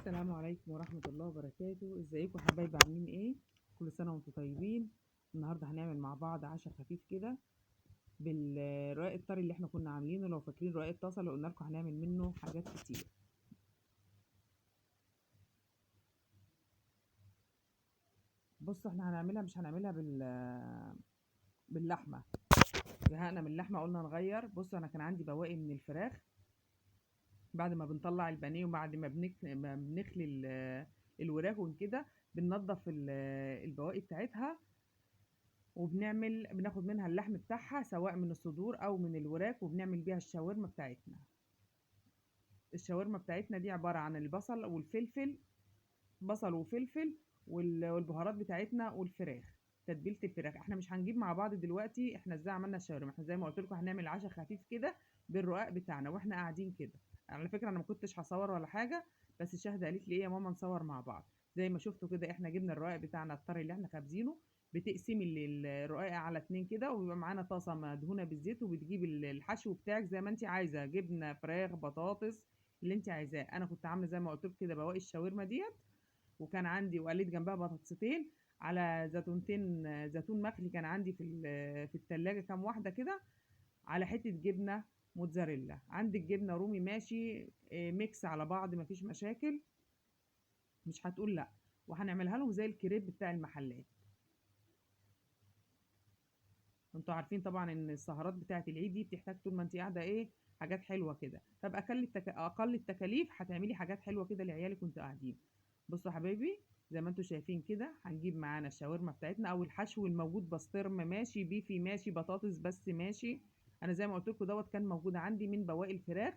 السلام عليكم ورحمة الله وبركاته. ازيكم حبايبي، عاملين ايه؟ كل سنة وانتم طيبين. النهاردة هنعمل مع بعض عشاء خفيف كده بالرقاق الطري اللي احنا كنا عاملينه. لو فاكرين رقاق الطاسة اللي قلنا لكم هنعمل منه حاجات كتير. بصوا احنا هنعملها، مش هنعملها باللحمة. زهقنا من اللحمة قلنا نغير. بصوا انا كان عندي بواقي من الفراخ بعد ما بنطلع البانيه، وبعد ما بنخلي الوراك وكده بننضف البواقي بتاعتها، بناخد منها اللحم بتاعها سواء من الصدور او من الوراك، وبنعمل بيها الشاورما بتاعتنا. الشاورما بتاعتنا دي عبارة عن البصل والفلفل، بصل وفلفل والبهارات بتاعتنا والفراخ. تتبيلة الفراخ احنا مش هنجيب مع بعض دلوقتي احنا ازاي عملنا الشاورما. احنا زي ما قلت لكم هنعمل عشاء خفيف كده بالرقاق بتاعنا واحنا قاعدين كده. على فكرة انا ما كنتش هصور ولا حاجة، بس الشاهدة قالت لي ايه يا ماما نصور مع بعض. زي ما شفتوا كده احنا جبنا الرقاق بتاعنا الطري اللي احنا خابزينه. بتقسمي الرقاق على اتنين كده، وبيبقى معانا طاسة مدهونة بالزيت، وبتجيب الحشو بتاعك زي ما انت عايزة، جبنة، فراخ، بطاطس، اللي انت عايزاه. انا كنت عاملة زي ما قلت لكم كده بواقي الشاورما ديت، وكان عندي وقليت جنبها بطاطستين على زيتونتين، زيتون مخلي كان عندي في التلاجة كام واحدة كده، على حتة جبنة موتزاريلا. عندك جبنة رومي ماشي، ميكس على بعض مفيش مشاكل، مش هتقول لا. وهنعملها لهم زي الكريب بتاع المحلات. انتوا عارفين طبعا ان السهرات بتاعه العيد دي بتحتاج طول ما انت قاعده ايه، حاجات حلوه كده. طب اقل التكاليف هتعملي حاجات حلوه كده لعيالك وانتوا قاعدين. بصوا يا حبايبي، زي ما انتوا شايفين كده هنجيب معانا الشاورما بتاعتنا او الحشو الموجود، بسطرمه ماشي، بيفي ماشي، بطاطس بس ماشي. انا زي ما قلت لكم دوت كان موجود عندي من بواقي الفراخ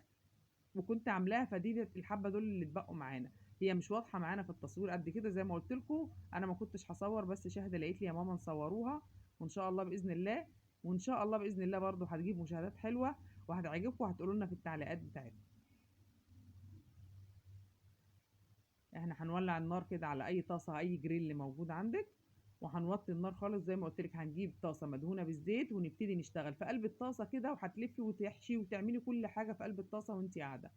وكنت عاملاها، فدي الحبه دول اللي اتبقوا معانا. هي مش واضحه معانا في التصوير قد كده زي ما قلت لكم، انا ما كنتش هصور، بس شاهده لقيت لي يا ماما نصوروها. وان شاء الله باذن الله، وان شاء الله باذن الله برضو هتجيب مشاهدات حلوه وهتعجبكم، وهتقولوا لنا في التعليقات بتاعتكم. احنا هنولع النار كده على اي طاسه، اي جريل اللي موجود عندك، وهنوطي النار خالص. زي ما قلت لك هنجيب طاسه مدهونه بالزيت ونبتدي نشتغل في قلب الطاسه كده، وهتلفي وتحشي وتعملي كل حاجه في قلب الطاسه وانت قاعده.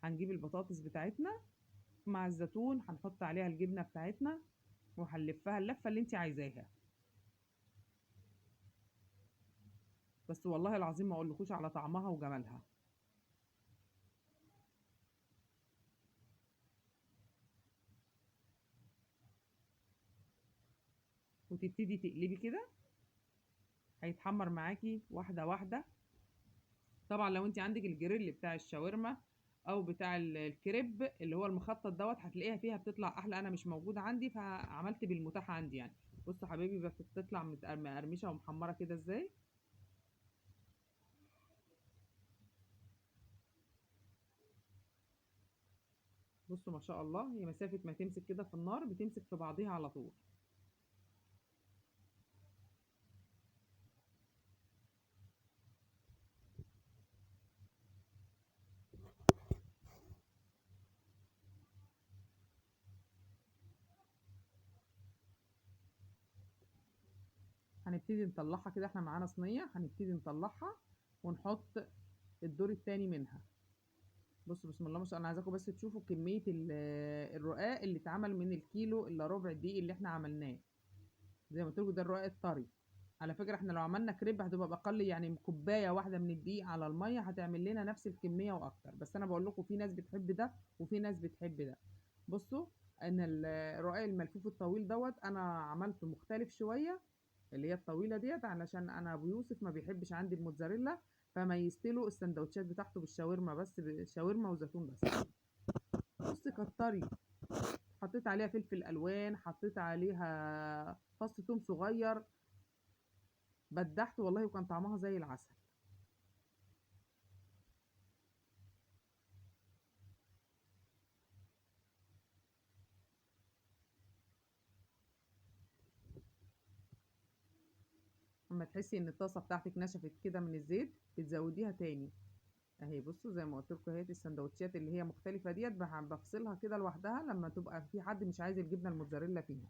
هنجيب البطاطس بتاعتنا مع الزيتون، هنحط عليها الجبنه بتاعتنا، وهنلفها اللفه اللي انت عايزاها. بس والله العظيم ما اقولكوش على طعمها وجمالها. وتبتدي تقلبي كده، هيتحمر معاكي واحده واحده. طبعا لو انت عندك الجريل بتاع الشاورما او بتاع الكريب اللي هو المخطط دوت، هتلاقيها فيها بتطلع احلى. انا مش موجود عندي فعملت بالمتاح عندي يعني. بصوا حبايبي بتطلع مقرمشه ومحمره كده ازاي. بصوا ما شاء الله، هي مسافه ما تمسك كده في النار بتمسك في بعضيها على طول. هنبتدي نطلعها كده، احنا معانا صينيه هنبتدي نطلعها ونحط الدور التاني منها. بصوا بسم الله ما شاء الله، انا عايزاكم بس تشوفوا كميه الرقاق اللي اتعمل من الكيلو الا ربع دقيق اللي احنا عملناه. زي ما قلت لكم ده الرقاق الطري. على فكره احنا لو عملنا كريب هتبقى باقل، يعني كوبايه واحده من الدقيق على الميه هتعمل لنا نفس الكميه واكتر. بس انا بقول لكم في ناس بتحب ده وفي ناس بتحب ده. بصوا ان الرقاق الملفوف الطويل دوت انا عملته مختلف شويه، اللي هي الطويله ديت، علشان انا ابو يوسف ما بيحبش عندي الموتزاريلا، فميزت له السندوتشات بتاعته بالشاورما، بس بالشاورما وزيتون بس. بص كتري، حطيت عليها فلفل الوان، حطيت عليها فص ثوم صغير، بدحت والله وكان طعمها زي العسل. اما تحسي ان الطاسه بتاعتك نشفت كده من الزيت بتزوديها تاني. اهي بصوا زي ما قلت لكم، اهي السندوتشات اللي هي مختلفه ديت بفصلها كده لوحدها لما تبقى في حد مش عايز الجبنه الموتزاريلا فيها.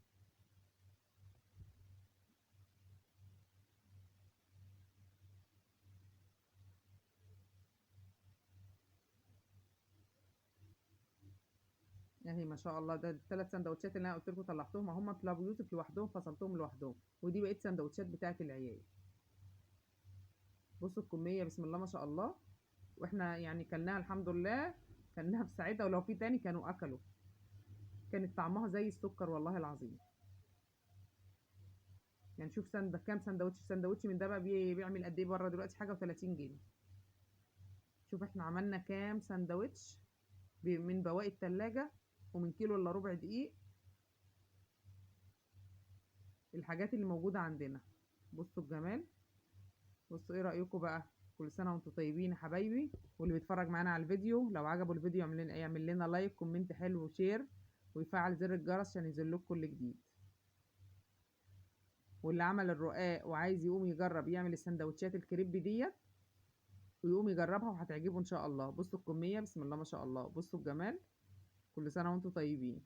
اهي ما شاء الله، ده ال3 سندوتشات اللي انا قلت لكم طلعتهم هم في لابو يوسف لوحدهم، فصلتهم لوحدهم، ودي بقيت سندوتشات بتاعه العيال. بصوا الكميه بسم الله ما شاء الله، واحنا يعني كلناها الحمد لله، كلناها في ساعتها، ولو في تاني كانوا اكلوا، كانت طعمها زي السكر والله العظيم. يعني شوف كام سندوتش، سندوتش من ده بقى بيعمل قد ايه بره دلوقتي؟ حاجه و30 جنيه. شوف احنا عملنا كام سندوتش من بواقي التلاجة، ومن كيلو الا ربع دقيق، الحاجات اللي موجوده عندنا. بصوا الجمال. بصوا ايه رأيكم بقى؟ كل سنة وانتم طيبين يا حبايبي. واللي بيتفرج معانا على الفيديو لو عجبه الفيديو يعمل لنا لايك، كومنت حلو وشير، ويفعل زر الجرس عشان ينزل لكم كل جديد. واللي عمل الرقاق وعايز يقوم يجرب يعمل السندوتشات الكريب ديت، ويقوم يجربها وهتعجبه ان شاء الله. بصوا الكمية بسم الله ما شاء الله، بصوا الجمال. كل سنة وانتم طيبين.